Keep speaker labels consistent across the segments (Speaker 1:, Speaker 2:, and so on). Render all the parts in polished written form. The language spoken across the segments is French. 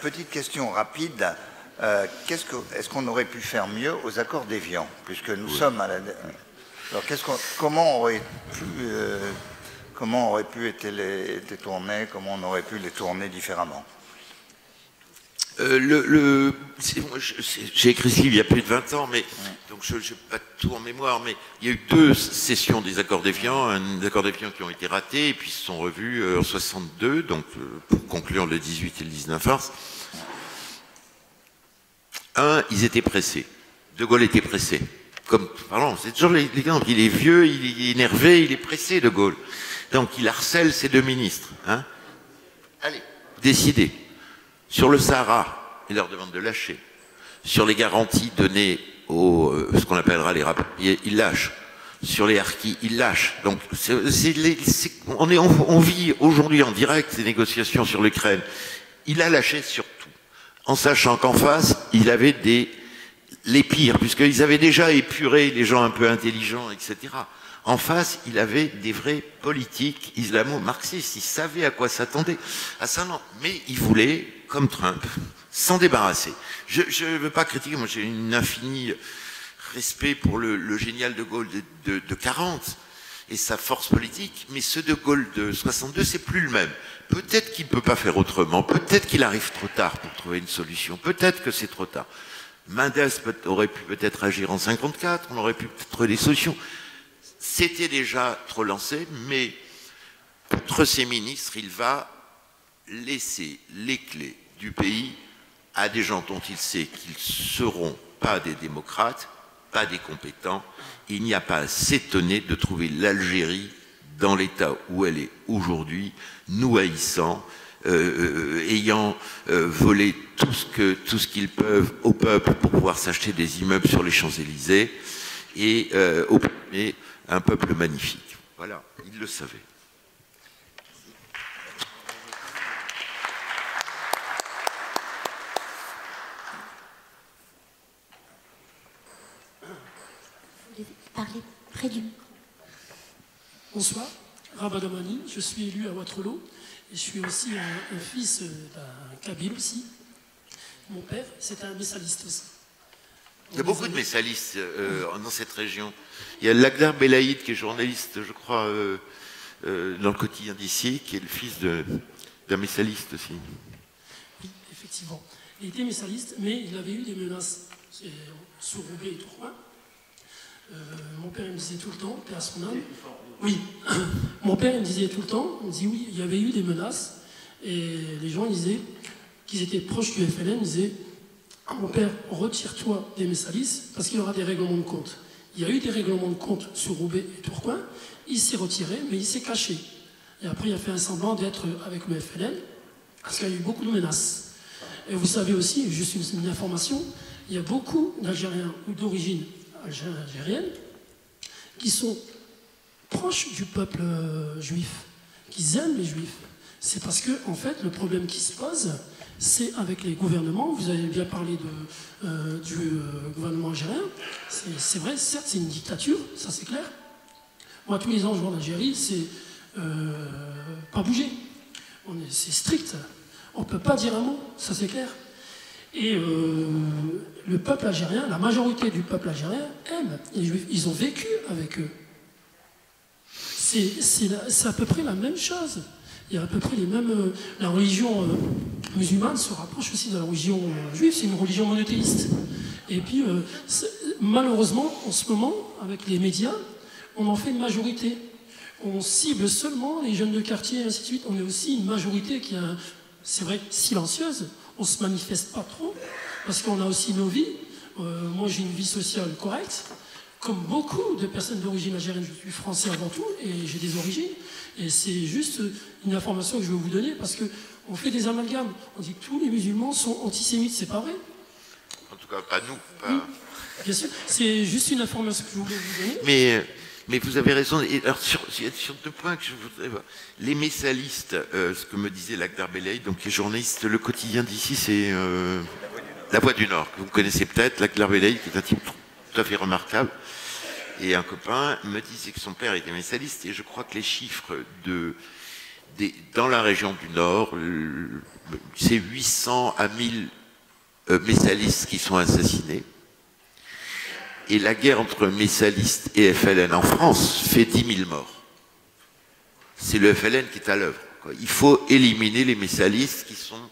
Speaker 1: petite question rapide. Est-ce qu'on aurait pu faire mieux aux accords d'Évian, puisque nous sommes à la... Alors, comment aurait pu être les tournés, comment on aurait pu les tourner différemment?
Speaker 2: J'ai écrit ce livre il y a plus de 20 ans, mais donc je n'ai pas tout en mémoire, mais il y a eu 2 sessions des accords d'Évian, des accords d'Évian qui ont été ratés, et puis se sont revus en 62, donc pour conclure le 18 et le 19 mars. Ils étaient pressés. De Gaulle était pressé. Pardon, c'est toujours l'exemple. Il est vieux, il est énervé, il est pressé, De Gaulle. Donc il harcèle ses 2 ministres. Hein. Allez, décidez. Sur le Sahara, il leur demande de lâcher. Sur les garanties données aux, ce qu'on appellera les rapatriés, il lâche. Sur les harkis, il lâche. Donc, on vit aujourd'hui en direct ces négociations sur l'Ukraine. Il a lâché sur tout. En sachant qu'en face, il avait les pires, puisqu'ils avaient déjà épuré les gens un peu intelligents, etc. En face, il avait des vrais politiques islamo-marxistes. Il savait à quoi s'attendre. Mais il voulait, comme Trump, s'en débarrasser. Je ne veux pas critiquer, moi j'ai un infini respect pour le génial de Gaulle de 40 et sa force politique, mais ce de Gaulle de 62, c'est plus le même. Peut-être qu'il ne peut pas faire autrement, peut-être qu'il arrive trop tard pour trouver une solution, peut-être que c'est trop tard. Mendes aurait pu peut-être agir en 54, on aurait pu peut-être trouver des solutions. C'était déjà trop lancé, mais contre ses ministres, il va laisser les clés du pays à des gens dont il sait qu'ils ne seront pas des démocrates, pas des compétents. Il n'y a pas à s'étonner de trouver l'Algérie dans l'état où elle est aujourd'hui, nous haïssant, ayant volé tout ce qu'ils peuvent au peuple pour pouvoir s'acheter des immeubles sur les Champs-Élysées, et opprimer un peuple magnifique. Voilà, il le savait.
Speaker 3: Parler près du micro.
Speaker 4: Bonsoir, Rabat Damani, je suis élu à Waterloo et je suis aussi un fils d'un Kabyle aussi. Mon père, c'était un messaliste aussi.
Speaker 2: Il y a beaucoup de messalistes dans cette région. Il y a Lakhdar Belaïd qui est journaliste, je crois, dans le quotidien d'ici, qui est le fils d'un messaliste aussi.
Speaker 4: Oui, effectivement. Il était messaliste, mais il avait eu des menaces sur Roubaix et Tourcoing. Mon père me disait tout le temps, paix à son âme. Oui, mon père me disait tout le temps, il me dit oui, il y avait eu des menaces, et les gens disaient qu'ils étaient proches du FLN, ils disaient mon père, retire-toi des messalistes parce qu'il y aura des règlements de compte. Il y a eu des règlements de compte sur Roubaix et Tourcoing, il s'est retiré, mais il s'est caché. Et après, il a fait un semblant d'être avec le FLN, parce qu'il y a eu beaucoup de menaces. Et vous savez aussi, juste une information, il y a beaucoup d'Algériens ou d'origine algérienne qui sont proches du peuple juif, qui aiment les juifs. C'est parce que, en fait, le problème qui se pose, c'est avec les gouvernements. Vous avez bien parlé du gouvernement algérien. C'est vrai, certes, c'est une dictature, ça c'est clair. Moi, tous les ans, je vais en Algérie, c'est pas bouger. C'est strict. On ne peut pas dire un mot, ça c'est clair. Et le peuple algérien, la majorité du peuple algérien aime les juifs. Ils ont vécu avec eux. C'est à peu près la même chose. Il y a à peu près les mêmes... la religion musulmane se rapproche aussi de la religion juive, c'est une religion monothéiste. Et puis, malheureusement, en ce moment, avec les médias, on en fait une majorité. On cible seulement les jeunes de quartier, et ainsi de suite. On est aussi une majorité qui est, c'est vrai, silencieuse. On ne se manifeste pas trop, parce qu'on a aussi nos vies. Moi, j'ai une vie sociale correcte. Comme beaucoup de personnes d'origine algérienne, je suis français avant tout, et j'ai des origines. Et c'est juste une information que je veux vous donner, parce qu'on fait des amalgames. On dit que tous les musulmans sont antisémites, c'est pas vrai.
Speaker 2: En tout cas, pas nous. Pas...
Speaker 4: Oui, bien sûr, c'est juste une information que je voulais vous donner.
Speaker 2: Mais vous avez raison. Et alors, sur 2 points que je voudrais voir. Les messalistes, ce que me disait Lakhdar Belaïd, donc les journalistes, le quotidien d'ici, c'est La Voix du Nord, que vous connaissez peut-être, Lakhdar Belaïd, qui est un type tout à fait remarquable. Et un copain me disait que son père était messaliste, et je crois que les chiffres dans la région du Nord, c'est 800 à 1000 messalistes qui sont assassinés. Et la guerre entre messalistes et FLN en France fait 10 000 morts. C'est le FLN qui est à l'œuvre. Il faut éliminer les messalistes qui sont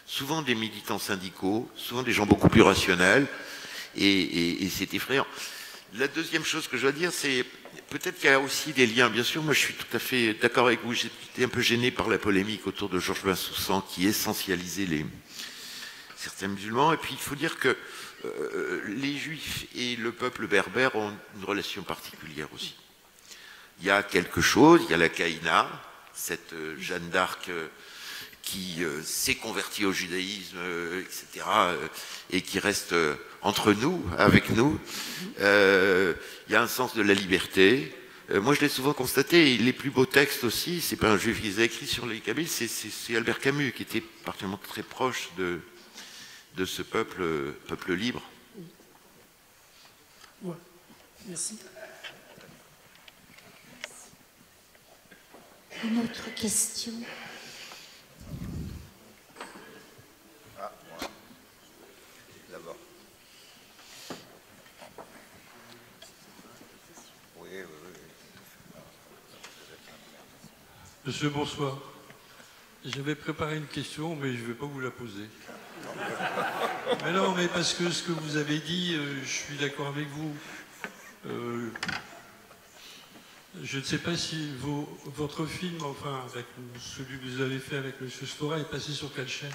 Speaker 2: souvent des militants syndicaux, souvent des gens beaucoup plus rationnels, et c'est effrayant. La deuxième chose que je dois dire, c'est peut-être qu'il y a aussi des liens. Bien sûr, moi je suis tout à fait d'accord avec vous, j'étais un peu gêné par la polémique autour de Georges Bensoussan qui essentialisait certains musulmans, et puis il faut dire que les Juifs et le peuple berbère ont une relation particulière aussi. Il y a quelque chose, il y a la Caïna, cette Jeanne d'Arc qui s'est convertie au judaïsme, etc., et qui reste entre nous, avec nous. Il y a un sens de la liberté. Moi, je l'ai souvent constaté, les plus beaux textes aussi, c'est pas un juif qui les a écrits sur les Kabyles, c'est Albert Camus, qui était particulièrement très proche de ce peuple libre.
Speaker 4: Ouais. Merci.
Speaker 3: Une autre question?
Speaker 1: Ah, moi. D'abord. Oui, oui, oui.
Speaker 5: Monsieur, bonsoir. J'avais préparé une question, mais je ne vais pas vous la poser. Mais non, mais parce que ce que vous avez dit, je suis d'accord avec vous. Je ne sais pas si votre film, enfin, avec celui que vous avez fait avec M. Stora, est passé sur quelle chaîne?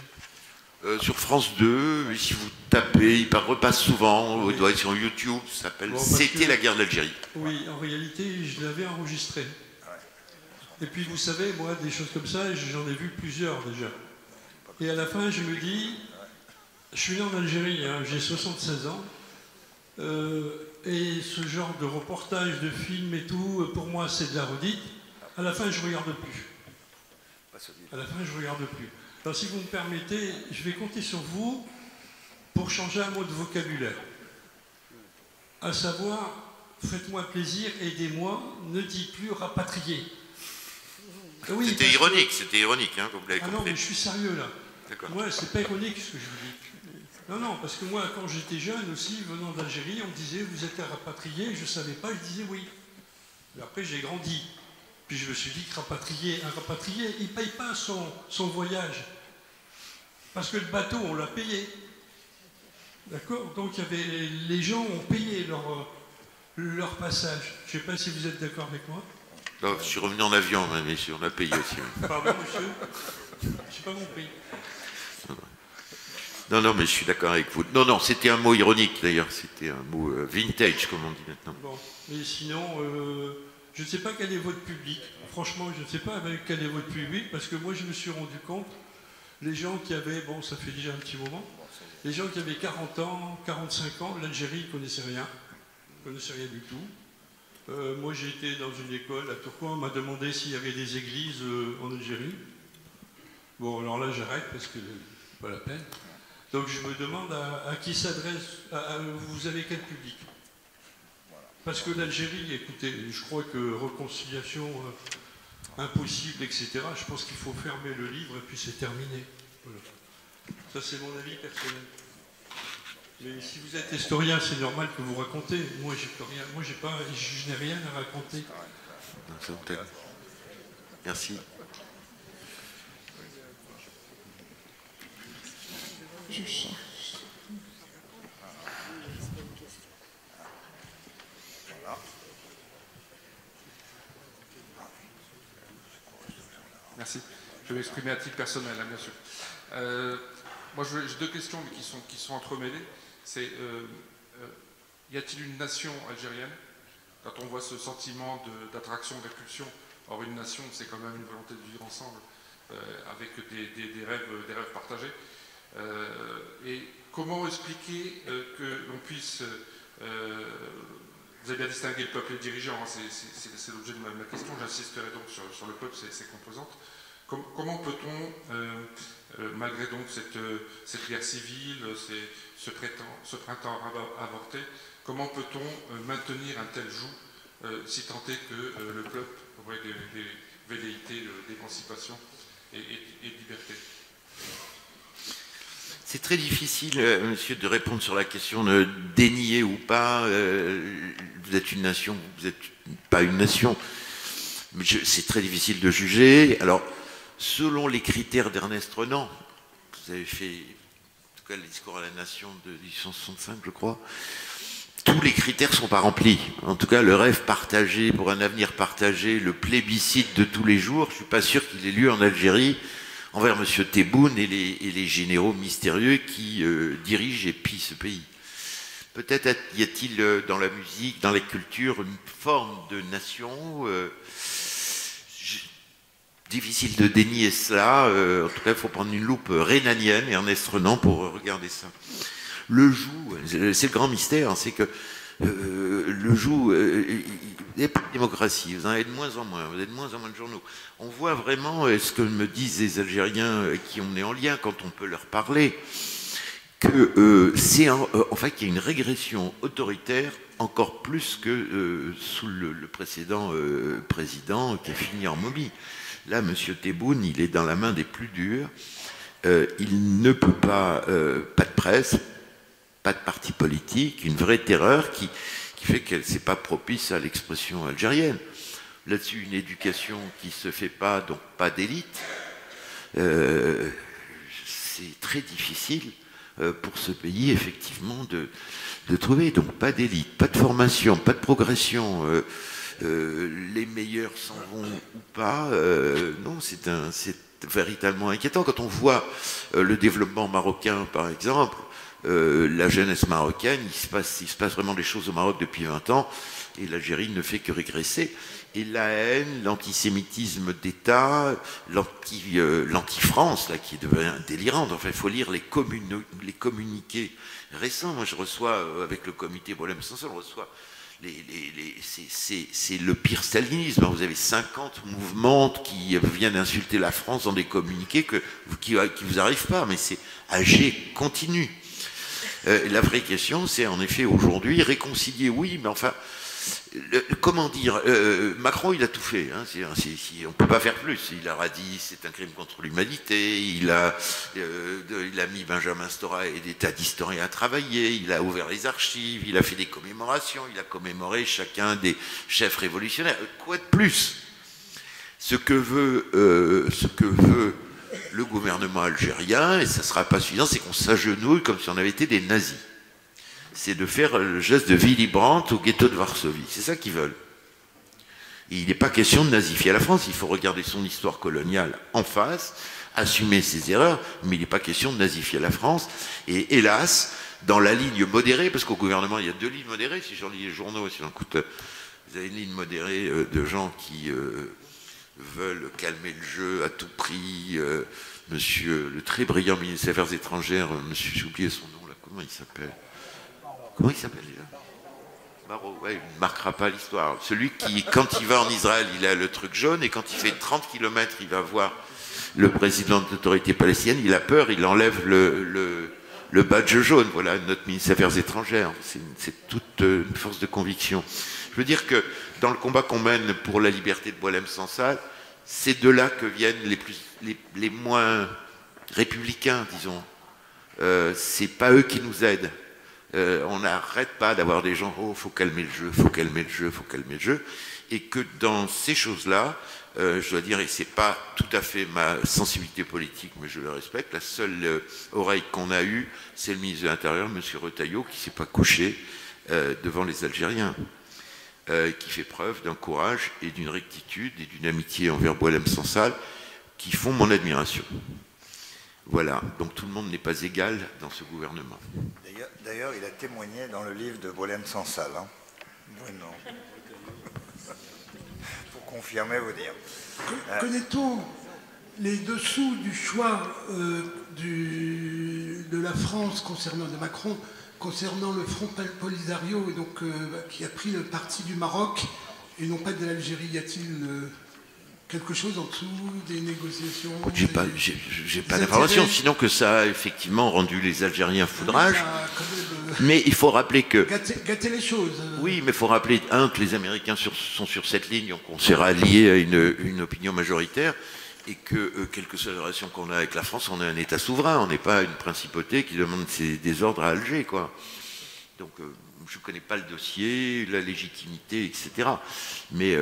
Speaker 2: Sur France 2, si vous tapez, il repasse souvent,
Speaker 5: Oui.
Speaker 2: il doit être sur YouTube, ça s'appelle
Speaker 5: Bon,
Speaker 2: C'était la guerre d'Algérie.
Speaker 5: Oui, en réalité, je l'avais enregistré. Et puis, vous savez, moi, des choses comme ça, j'en ai vu plusieurs déjà. Et à la fin, je me dis, je suis né en Algérie, hein, j'ai 76 ans, et ce genre de reportage, de film et tout, pour moi, c'est de la redite. À la fin, je ne regarde plus. À la fin, je ne regarde plus. Alors, si vous me permettez, je vais compter sur vous pour changer un mot de vocabulaire. À savoir, faites-moi plaisir, aidez-moi, ne dites plus rapatrier. Oui,
Speaker 2: c'était ironique, hein, comme vous l'avez
Speaker 5: Ah
Speaker 2: compris.
Speaker 5: non, mais je suis sérieux là.
Speaker 2: D'accord.
Speaker 5: Moi, c'est pas ironique ce que je vous dis. Non, non, parce que moi, quand j'étais jeune aussi, venant d'Algérie, on me disait, vous êtes un rapatrié, je ne savais pas, je disais oui. Mais après, j'ai grandi. Puis je me suis dit que un rapatrié, il ne paye pas son voyage. Parce que le bateau, on l'a payé. D'accord? Donc les gens ont payé leur passage. Je ne sais pas si vous êtes d'accord avec moi.
Speaker 2: Non, je suis revenu en avion, mais on a payé aussi.
Speaker 5: Pardon, monsieur? Je n'ai pas compris.
Speaker 2: Non, non, mais je suis d'accord avec vous. Non, non, c'était un mot ironique d'ailleurs, c'était un mot vintage, comme on dit maintenant.
Speaker 5: Bon, mais sinon, je ne sais pas quel est votre public. Franchement, je ne sais pas quel est votre public, parce que moi, je me suis rendu compte, les gens qui avaient, bon, ça fait déjà un petit moment, les gens qui avaient 40 ans, 45 ans, l'Algérie, ils ne connaissaient rien. Ils ne connaissaient rien du tout. Moi, j'ai été dans une école à Tourcoing, on m'a demandé s'il y avait des églises en Algérie. Bon, alors là, j'arrête, parce que c'est pas la peine. Donc je me demande à qui s'adresse, vous avez quel public? Parce que l'Algérie, écoutez, je crois que réconciliation impossible, etc., je pense qu'il faut fermer le livre et puis c'est terminé. Voilà. Ça c'est mon avis personnel. Mais si vous êtes historien, c'est normal que vous racontez. Moi, je n'ai rien à raconter.
Speaker 2: Merci.
Speaker 3: Je cherche.
Speaker 6: Merci. Je vais m'exprimer à titre personnel, hein, bien sûr. Moi, j'ai deux questions mais qui sont entremêlées. C'est y a-t-il une nation algérienne? Quand on voit ce sentiment d'attraction, d'impulsion, or une nation, c'est quand même une volonté de vivre ensemble, avec des rêves partagés. Et comment expliquer que l'on puisse... vous avez bien distingué le peuple et le dirigeant, hein, c'est l'objet de ma question, j'insisterai donc sur le peuple et ses composantes. Comment peut-on, malgré donc cette guerre civile, ce printemps avorté, comment peut-on maintenir un tel joug, si tant est que le peuple aurait velléité d'émancipation et de liberté.
Speaker 2: C'est très difficile, monsieur, de répondre sur la question de dénier ou pas. Vous êtes une nation, vous n'êtes pas une nation. C'est très difficile de juger. Alors, selon les critères d'Ernest Renan, vous avez fait, en tout cas, le discours à la nation de 1865, je crois, tous les critères ne sont pas remplis. En tout cas, le rêve partagé pour un avenir partagé, le plébiscite de tous les jours, je ne suis pas sûr qu'il ait lieu en Algérie envers M. Tebboune et les généraux mystérieux qui dirigent et pillent ce pays. Peut-être y a-t-il dans la musique, dans la culture, une forme de nation. Difficile de dénier cela. En tout cas, il faut prendre une loupe rhénanienne, Ernest Renan, pour regarder ça. Le joug, c'est le grand mystère, c'est que le joug, il n'y a pas de démocratie, vous en avez de moins en moins, vous avez de moins en moins de journaux. On voit vraiment ce que me disent les Algériens qui on est en lien quand on peut leur parler, que c'est en fait qu'il y a une régression autoritaire encore plus que sous le précédent président qui a fini en momie. Là, M. Tebboune, il est dans la main des plus durs. Il ne peut pas de presse, pas de parti politique, une vraie terreur qui fait qu'elle n'est pas propice à l'expression algérienne. Là-dessus, une éducation qui ne se fait pas, donc pas d'élite. C'est très difficile pour ce pays, effectivement, de trouver. Donc pas d'élite, pas de formation, pas de progression. Les meilleurs s'en vont ou pas. Non, c'est véritablement inquiétant. Quand on voit le développement marocain, par exemple, la jeunesse marocaine, il se passe vraiment des choses au Maroc depuis 20 ans, et l'Algérie ne fait que régresser. Et la haine, l'antisémitisme d'État, l'anti-France, là, qui devient délirante. Enfin, il faut lire les communiqués récents. Moi, je reçois, avec le comité Boualem Sansal, on reçoit c'est le pire stalinisme. Vous avez 50 mouvements qui viennent insulter la France dans des communiqués qui vous arrivent pas, mais c'est âgé continu. La vraie question, c'est en effet aujourd'hui réconcilier, oui, mais enfin, comment dire, Macron, il a tout fait. Hein, on ne peut pas faire plus. Il a dit c'est un crime contre l'humanité. Il a mis Benjamin Stora et des tas d'historiens à travailler. Il a ouvert les archives. Il a fait des commémorations. Il a commémoré chacun des chefs révolutionnaires. Quoi de plus? Ce que veut le gouvernement algérien, et ça ne sera pas suffisant, c'est qu'on s'agenouille comme si on avait été des nazis. C'est de faire le geste de Willy Brandt au ghetto de Varsovie. C'est ça qu'ils veulent. Et il n'est pas question de nazifier la France. Il faut regarder son histoire coloniale en face, assumer ses erreurs, mais il n'est pas question de nazifier la France. Et hélas, dans la ligne modérée, parce qu'au gouvernement, il y a deux lignes modérées, si j'en lis les journaux, si j'en écoute, vous avez une ligne modérée de gens qui veulent calmer le jeu à tout prix. Monsieur, le très brillant ministre des Affaires étrangères, monsieur, j'ai oublié son nom là, comment il s'appelle? Comment il s'appelle déjà? Barreau, ouais, il ne marquera pas l'histoire. Celui qui, quand il va en Israël, il a le truc jaune, et quand il fait 30 km, il va voir le président de l'autorité palestinienne, il a peur, il enlève le badge jaune. Voilà, notre ministre des Affaires étrangères. C'est toute une force de conviction. Je veux dire que dans le combat qu'on mène pour la liberté de Boualem Sansal, c'est de là que viennent les moins républicains, disons. C'est pas eux qui nous aident. On n'arrête pas d'avoir des gens, oh, faut calmer le jeu, faut calmer le jeu, faut calmer le jeu. Et que dans ces choses-là, je dois dire, et c'est pas tout à fait ma sensibilité politique, mais je le respecte, la seule oreille qu'on a eue, c'est le ministre de l'Intérieur, M. Retailleau, qui ne s'est pas couché devant les Algériens, qui fait preuve d'un courage et d'une rectitude et d'une amitié envers Boualem Sansal qui font mon admiration. Voilà, donc tout le monde n'est pas égal dans ce gouvernement.
Speaker 1: D'ailleurs, il a témoigné dans le livre de Boualem Sansal. Hein. Bruno. Pour confirmer vos dires.
Speaker 7: Connaît-on les dessous du choix de la France concernant de Macron, concernant le Front Polisario, et donc, qui a pris le parti du Maroc et non pas de l'Algérie? Y a-t-il quelque chose en dessous des négociations.
Speaker 2: J'ai pas d'informations, sinon que ça a effectivement rendu les Algériens foudrages. Mais il faut rappeler que...
Speaker 7: Gâter les choses.
Speaker 2: Oui, mais il faut rappeler, que les Américains sont sur cette ligne, qu'on s'est rallié à une opinion majoritaire, et que, quelle que soit la relation qu'on a avec la France, on est un État souverain, on n'est pas une principauté qui demande des ordres à Alger, quoi. Donc, je ne connais pas le dossier, la légitimité, etc. Mais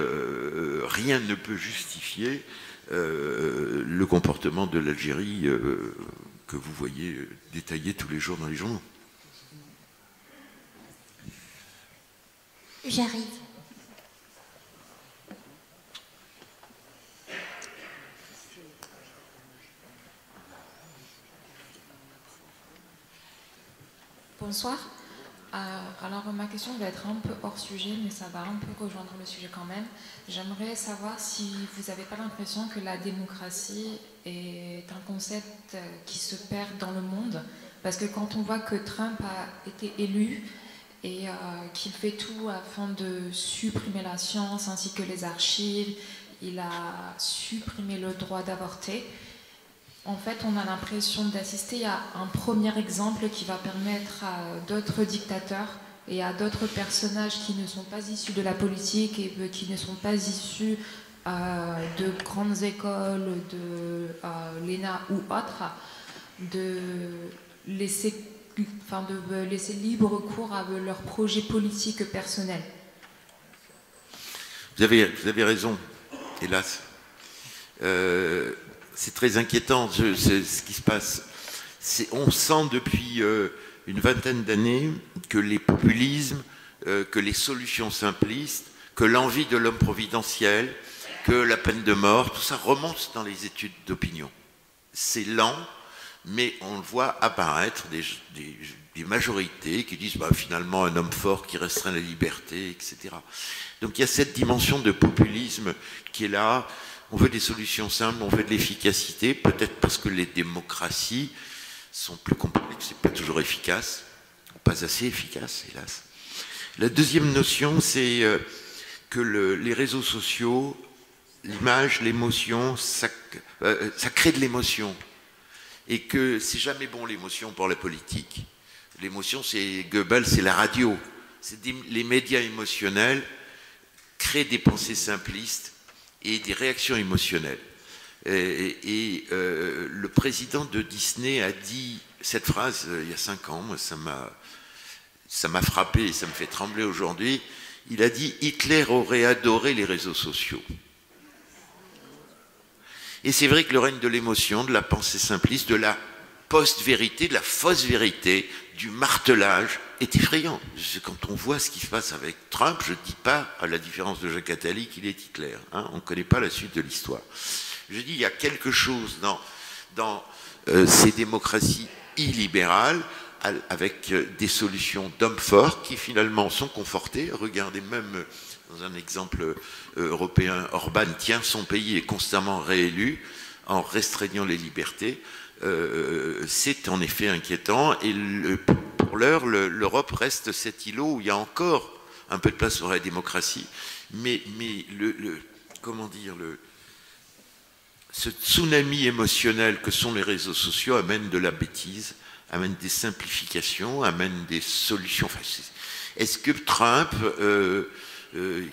Speaker 2: rien ne peut justifier le comportement de l'Algérie que vous voyez détaillé tous les jours dans les journaux.
Speaker 3: J'arrive.
Speaker 8: Bonsoir. Alors ma question va être un peu hors sujet, mais ça va un peu rejoindre le sujet quand même. J'aimerais savoir si vous n'avez pas l'impression que la démocratie est un concept qui se perd dans le monde, parce que quand on voit que Trump a été élu et qu'il fait tout afin de supprimer la science ainsi que les archives, il a supprimé le droit d'avorter. En fait, on a l'impression d'assister à un premier exemple qui va permettre à d'autres dictateurs et à d'autres personnages qui ne sont pas issus de la politique et qui ne sont pas issus de grandes écoles, de l'ENA ou autres, de laisser libre cours à leurs projets politiques personnels.
Speaker 2: Vous avez raison, hélas. C'est très inquiétant ce qui se passe. On sent depuis une vingtaine d'années que les populismes, que les solutions simplistes, que l'envie de l'homme providentiel, que la peine de mort, tout ça remonte dans les études d'opinion. C'est lent, mais on le voit apparaître des majorités qui disent finalement un homme fort qui restreint la liberté, etc. Donc il y a cette dimension de populisme qui est là. On veut des solutions simples, on veut de l'efficacité, peut-être parce que les démocraties sont plus complexes et pas toujours efficaces, ou pas assez efficaces, hélas. La deuxième notion, c'est que les réseaux sociaux, l'image, l'émotion, ça crée de l'émotion. Et que c'est jamais bon l'émotion pour la politique. L'émotion, c'est Goebbels, c'est la radio. Les médias émotionnels créent des pensées simplistes et des réactions émotionnelles. Le président de Disney a dit cette phrase il y a 5 ans, moi, ça m'a frappé et ça me fait trembler aujourd'hui. Il a dit « Hitler aurait adoré les réseaux sociaux ». Et c'est vrai que le règne de l'émotion, de la pensée simpliste, de la post-vérité, de la fausse vérité, du martelage, est effrayant. Quand on voit ce qui se passe avec Trump, je ne dis pas, à la différence de Jacques Attali, qu'il est Hitler. On ne connaît pas la suite de l'histoire. Je dis, il y a quelque chose dans ces démocraties illibérales, avec des solutions d'hommes forts qui finalement sont confortés. Regardez même, dans un exemple européen, Orban tient son pays, est constamment réélu en restreignant les libertés. C'est en effet inquiétant et pour l'heure, l'Europe reste cet îlot où il y a encore un peu de place pour la démocratie, mais comment dire, ce tsunami émotionnel que sont les réseaux sociaux amène de la bêtise, amène des simplifications, amène des solutions. Enfin, est-ce que Trump,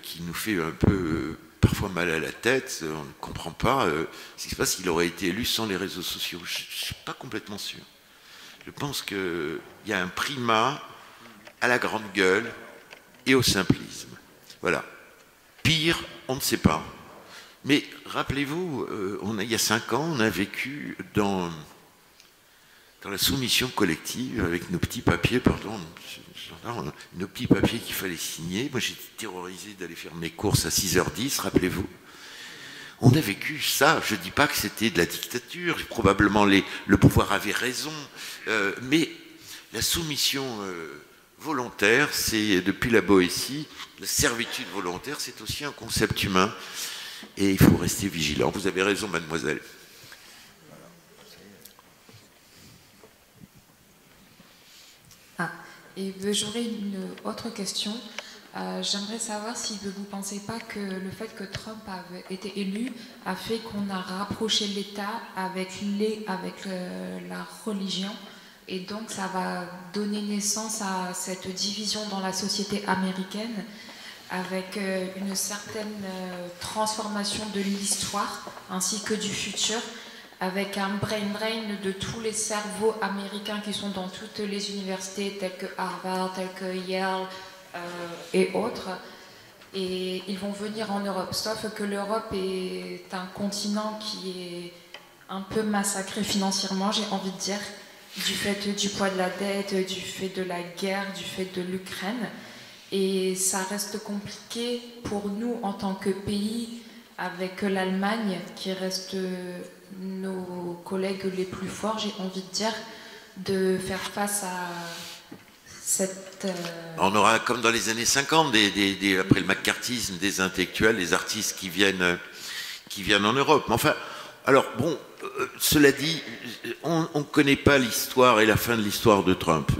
Speaker 2: qui nous fait un peu parfois mal à la tête, on ne comprend pas ce qui se passe, il aurait été élu sans les réseaux sociaux? Je ne suis pas complètement sûr. Je pense qu'il y a un primat à la grande gueule et au simplisme. Voilà. Pire, on ne sait pas. Mais rappelez-vous, il y a 5 ans, on a vécu dans la soumission collective avec nos petits papiers, nos petits papiers qu'il fallait signer. Moi, j'étais terrorisé d'aller faire mes courses à 6h10, rappelez-vous. On a vécu ça. Je ne dis pas que c'était de la dictature. Probablement, le pouvoir avait raison. Mais la soumission volontaire, c'est depuis la Boétie, la servitude volontaire, c'est aussi un concept humain. Et il faut rester vigilant. Vous avez raison, mademoiselle.
Speaker 8: Et j'aurais une autre question. J'aimerais savoir si vous ne pensez pas que le fait que Trump avait été élu a fait qu'on a rapproché l'État avec la religion, et donc ça va donner naissance à cette division dans la société américaine, avec une certaine transformation de l'histoire ainsi que du futur, avec un brain drain de tous les cerveaux américains qui sont dans toutes les universités telles que Harvard, telles que Yale et autres. Et ils vont venir en Europe, sauf que l'Europe est un continent qui est un peu massacré financièrement, j'ai envie de dire, du fait du poids de la dette, du fait de la guerre, du fait de l'Ukraine. Et ça reste compliqué pour nous en tant que pays, avec l'Allemagne qui reste nos collègues les plus forts, j'ai envie de dire, de faire face à cette...
Speaker 2: On aura, comme dans les années 50, après le macartisme, des intellectuels, des artistes qui viennent en Europe. Mais enfin, alors bon, cela dit, on ne connaît pas l'histoire et la fin de l'histoire de Trump.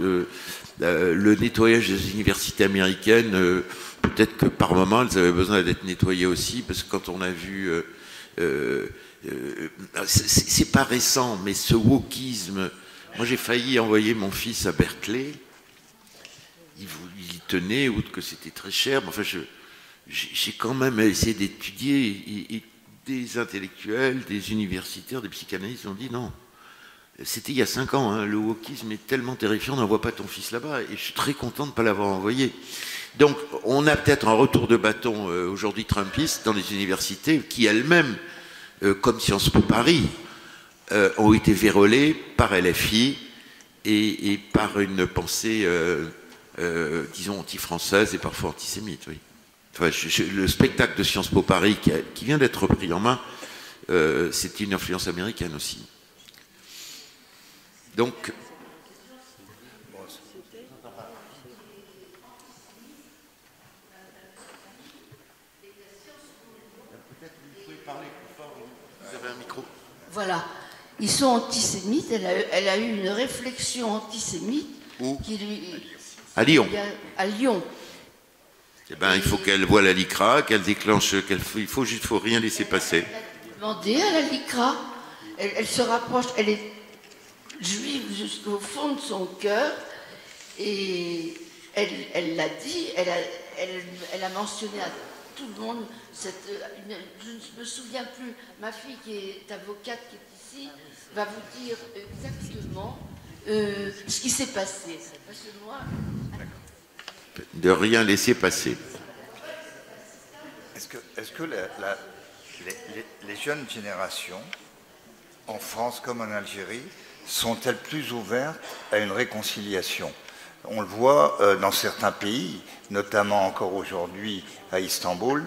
Speaker 2: Le nettoyage des universités américaines, peut-être que par moment elles avaient besoin d'être nettoyées aussi, parce que quand on a vu, c'est pas récent, mais ce wokisme, moi j'ai failli envoyer mon fils à Berkeley, il y tenait, outre que c'était très cher, mais enfin j'ai quand même essayé d'étudier, et des intellectuels, des universitaires, des psychanalystes ont dit non. C'était il y a 5 ans, hein, le wokisme est tellement terrifiant, n'envoie pas ton fils là-bas, et je suis très content de ne pas l'avoir envoyé. Donc on a peut-être un retour de bâton aujourd'hui trumpiste dans les universités qui elles-mêmes, comme Sciences Po Paris, ont été vérolées par LFI et par une pensée, disons, anti-française et parfois antisémite, oui. Enfin, le spectacle de Sciences Po Paris qui vient d'être repris en main, c'est une influence américaine aussi. Donc,
Speaker 9: voilà, ils sont antisémites. Elle a eu une réflexion antisémite.
Speaker 2: Où ?
Speaker 9: Qui lui,
Speaker 2: à Lyon.
Speaker 9: À Lyon.
Speaker 2: Eh ben, il faut qu'elle voie la LICRA, qu'elle déclenche, il faut rien laisser passer.
Speaker 9: Elle a demandé à la LICRA. Elle se rapproche. Elle est juive jusqu'au fond de son cœur, et elle l'a dit, elle a mentionné à tout le monde, je ne me souviens plus, ma fille qui est avocate, qui est ici, va vous dire exactement ce qui s'est passé. Parce que moi...
Speaker 2: De rien laisser passer.
Speaker 1: Est-ce que les jeunes générations, en France comme en Algérie, sont-elles plus ouvertes à une réconciliation? On le voit dans certains pays, notamment encore aujourd'hui à Istanbul,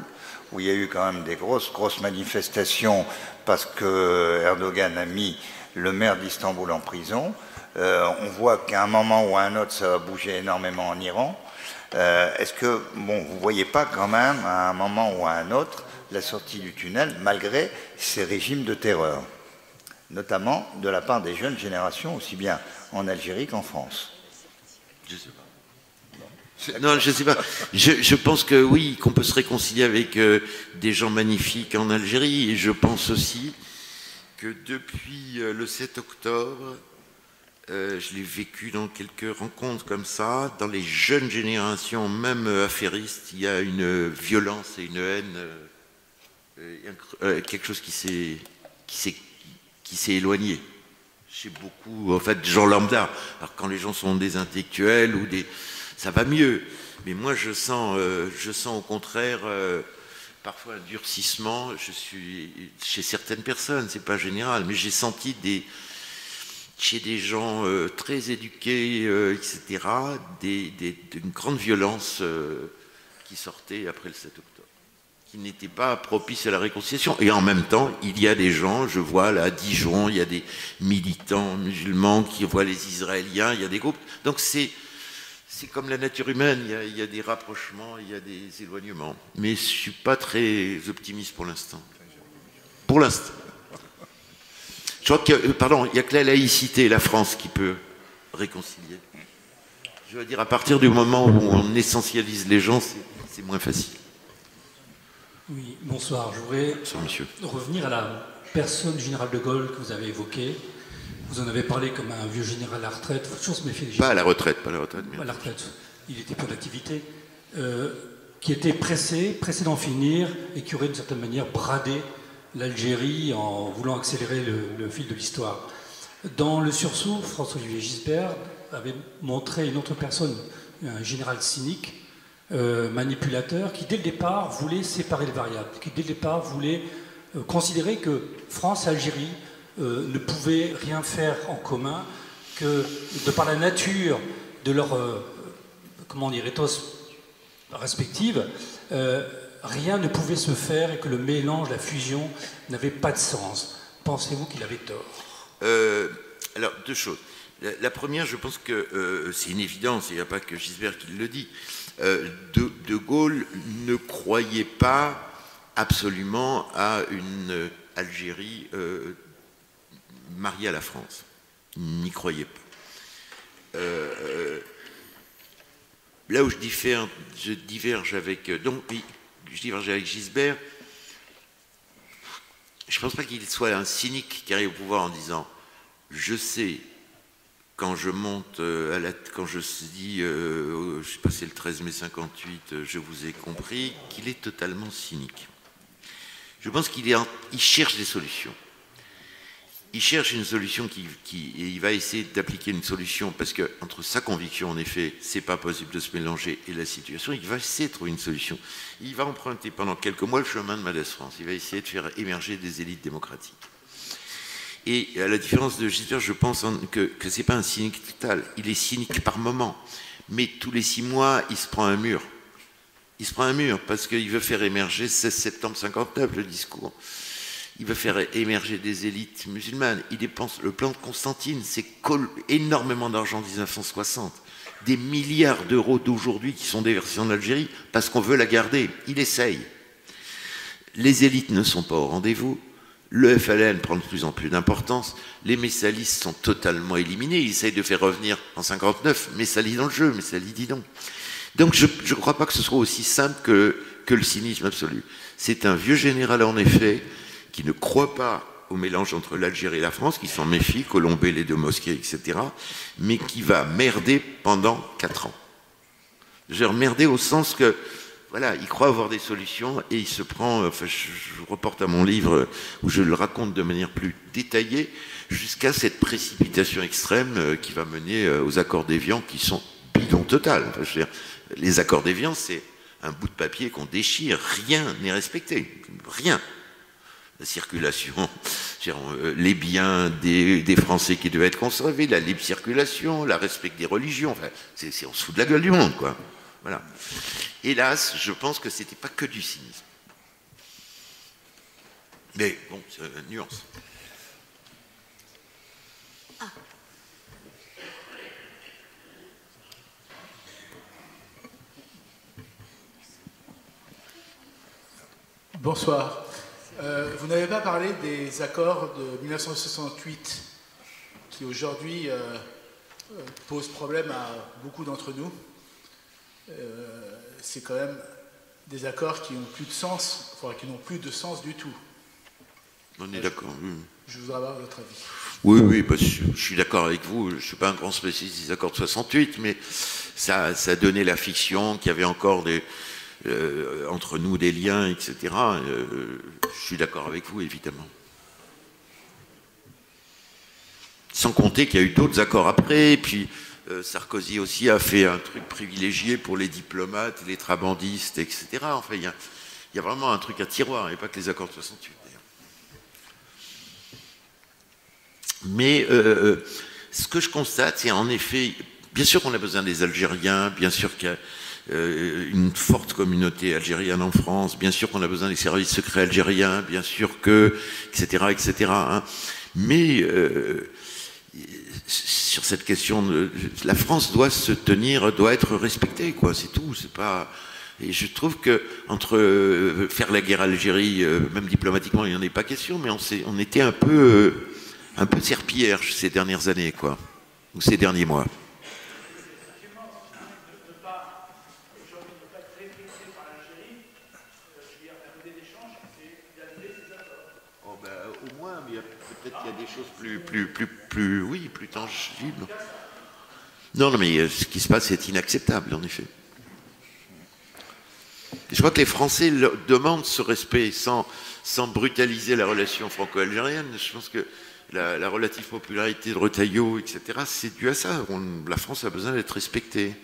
Speaker 1: où il y a eu quand même des grosses manifestations parce que Erdogan a mis le maire d'Istanbul en prison. On voit qu'à un moment ou à un autre, ça va bouger énormément en Iran. Est-ce que, bon, vous ne voyez pas quand même, à un moment ou à un autre, la sortie du tunnel, malgré ces régimes de terreur, notamment de la part des jeunes générations, aussi bien en Algérie qu'en France?
Speaker 2: Je ne sais pas. Non, je ne sais pas. Je pense que oui, qu'on peut se réconcilier avec des gens magnifiques en Algérie, et je pense aussi que depuis le 7 octobre, je l'ai vécu dans quelques rencontres comme ça, dans les jeunes générations, même affairistes, il y a une violence et une haine, quelque chose qui s'est éloigné. Chez beaucoup, en fait, de gens lambda. Alors quand les gens sont des intellectuels ou ça va mieux. Mais moi, je sens au contraire parfois un durcissement. Je suis chez certaines personnes, c'est pas général, mais j'ai senti chez des gens très éduqués, etc., d'une grande violence qui sortait après le 7 octobre, qui n'était pas propice à la réconciliation. Et en même temps, il y a des gens, je vois là à Dijon, il y a des militants musulmans qui voient les Israéliens, il y a des groupes. Donc c'est comme la nature humaine, il y a des rapprochements, il y a des éloignements. Mais je ne suis pas très optimiste pour l'instant. Pour l'instant. Je crois que, pardon, il n'y a que la laïcité et la France qui peut réconcilier. Je veux dire, à partir du moment où on essentialise les gens, moins facile.
Speaker 10: Oui, bonsoir. Je voudrais revenir à la personne du général de Gaulle que vous avez évoquée. Vous en avez parlé comme un vieux général à la retraite. Il faut toujours se méfier.
Speaker 2: Pas à la retraite, pas à la retraite.
Speaker 10: Pas à la retraite. Il était peu d'activité. Qui était pressé d'en finir et qui aurait d'une certaine manière bradé l'Algérie en voulant accélérer le fil de l'histoire. Dans le sursaut, François-Olivier Gisbert avait montré une autre personne, un général cynique, manipulateur, qui dès le départ voulait séparer les variables, qui dès le départ voulait considérer que France et Algérie ne pouvaient rien faire en commun, que de par la nature de leur ethos respectives, rien ne pouvait se faire et que le mélange, la fusion n'avait pas de sens. Pensez-vous qu'il avait tort?
Speaker 2: Alors, deux choses. La première, je pense que c'est une évidence, il n'y a pas que Gisbert qui le dit. De Gaulle ne croyait pas absolument à une Algérie mariée à la France. Il n'y croyait pas. Là où je diverge avec Gisbert, je ne pense pas qu'il soit un cynique qui arrive au pouvoir en disant « Je sais, quand je monte quand je dis, je suis passé le 13 mai 58, je vous ai compris », qu'il est totalement cynique. Je pense qu'il cherche des solutions. Il cherche une solution et il va essayer d'appliquer une solution parce que entre sa conviction, en effet, c'est pas possible de se mélanger, et la situation, il va essayer de trouver une solution. Il va emprunter pendant quelques mois le chemin de Mendès-France. Il va essayer de faire émerger des élites démocratiques. Et à la différence de Gisbert, je pense que c'est pas un cynique total. Il est cynique par moment, mais tous les 6 mois, il se prend un mur. Il se prend un mur parce qu'il veut faire émerger 16 septembre 59 le discours. Il veut faire émerger des élites musulmanes. Il dépense le plan de Constantine, c'est énormément d'argent en 1960. Des milliards d'euros d'aujourd'hui qui sont déversés en Algérie parce qu'on veut la garder. Il essaye. Les élites ne sont pas au rendez-vous. Le FLN prend de plus en plus d'importance. Les messalistes sont totalement éliminés. Ils essayent de faire revenir en 59 Messali dans le jeu. Messali dit non. Donc je ne crois pas que ce soit aussi simple que le cynisme absolu. C'est un vieux général en effet qui ne croit pas au mélange entre l'Algérie et la France, qui s'en méfie, Colombey, les 2 mosquées, etc., mais qui va merder pendant 4 ans. Je veux dire, merder au sens que, voilà, il croit avoir des solutions et il se prend, enfin, je reporte à mon livre où je le raconte de manière plus détaillée, jusqu'à cette précipitation extrême qui va mener aux accords d'Évian qui sont bidons total. Enfin, je veux dire, les accords d'Évian, c'est un bout de papier qu'on déchire, rien n'est respecté, rien. La circulation, les biens des Français qui devaient être conservés, la libre circulation, la respect des religions, enfin, on se fout de la gueule du monde, quoi. Voilà. Hélas, je pense que c'était pas que du cynisme. Mais bon, c'est une nuance.
Speaker 11: Bonsoir. Vous n'avez pas parlé des accords de 1968 qui aujourd'hui posent problème à beaucoup d'entre nous. C'est quand même des accords qui n'ont plus de sens, enfin, qui n'ont plus de sens du tout.
Speaker 2: On est d'accord.
Speaker 11: Je voudrais avoir votre avis.
Speaker 2: Oui, bah, je suis d'accord avec vous. Je ne suis pas un grand spécialiste des accords de 68, mais ça donnait la fiction qu'il y avait encore entre nous des liens, etc. Je suis d'accord avec vous, évidemment. Sans compter qu'il y a eu d'autres accords après, et puis Sarkozy aussi a fait un truc privilégié pour les diplomates, les trabandistes, etc. Enfin, il y a vraiment un truc à tiroir, et pas que les accords de 68, d'ailleurs. Mais ce que je constate, c'est en effet, bien sûr qu'on a besoin des Algériens, bien sûr qu'il y a une forte communauté algérienne en France, bien sûr qu'on a besoin des services secrets algériens, bien sûr que, etc., etc. Hein. Mais sur cette question, la France doit se tenir, doit être respectée, quoi. C'est tout. C'est pas. Et je trouve que entre faire la guerre à l'Algérie, même diplomatiquement, il n'y en est pas question, mais on était un peu serpillère ces dernières années, quoi, ou ces derniers mois. Oh ben, au moins, mais peut-être qu'il y a des choses plus tangibles. Non, mais ce qui se passe est inacceptable, en effet. Et je crois que les Français demandent ce respect sans brutaliser la relation franco-algérienne. Je pense que la relative popularité de Retailleau, etc., c'est dû à ça. La France a besoin d'être respectée.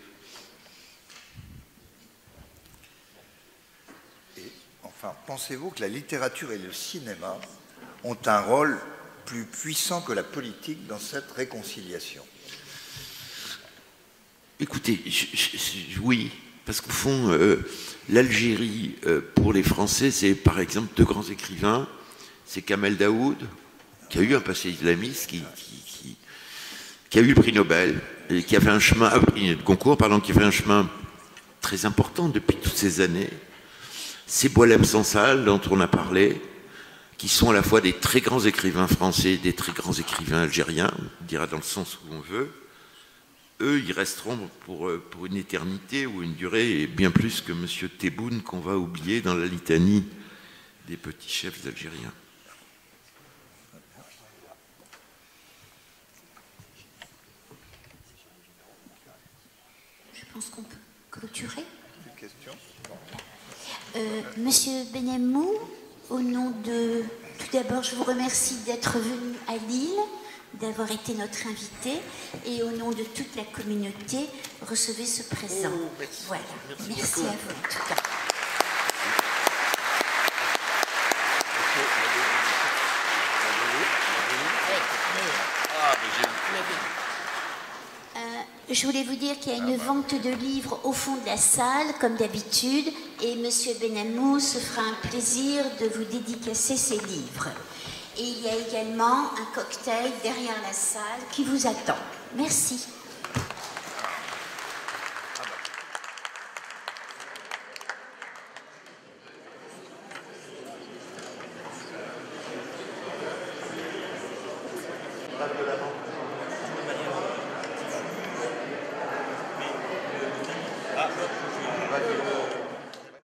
Speaker 1: Et, enfin, pensez-vous que la littérature et le cinéma ont un rôle plus puissant que la politique dans cette réconciliation?
Speaker 2: Écoutez, oui, parce qu'au fond, l'Algérie, pour les Français, c'est par exemple deux grands écrivains. C'est Kamel Daoud, qui a eu un passé islamiste, qui a eu le prix Nobel, et qui a fait un chemin, prix de Goncourt, pardon, qui a fait un chemin très important depuis toutes ces années. C'est Boualem Sansal, dont on a parlé, qui sont à la fois des très grands écrivains français et des très grands écrivains algériens, on dira dans le sens où on veut. Eux, ils resteront pour une éternité ou une durée, et bien plus que M. Tebboune, qu'on va oublier dans la litanie des petits chefs algériens.
Speaker 3: Je pense qu'on peut clôturer.
Speaker 1: Une question?
Speaker 3: Monsieur Benhamou, au nom de... Tout d'abord, je vous remercie d'être venu à Lille, d'avoir été notre invité, et au nom de toute la communauté, recevez ce présent.
Speaker 2: Oh, merci.
Speaker 3: Voilà. Merci à vous en tout cas. Je voulais vous dire qu'il y a une vente de livres au fond de la salle, comme d'habitude, et Monsieur Benhamou se fera un plaisir de vous dédicacer ces livres. Et il y a également un cocktail derrière la salle qui vous attend. Merci.
Speaker 2: Bravo,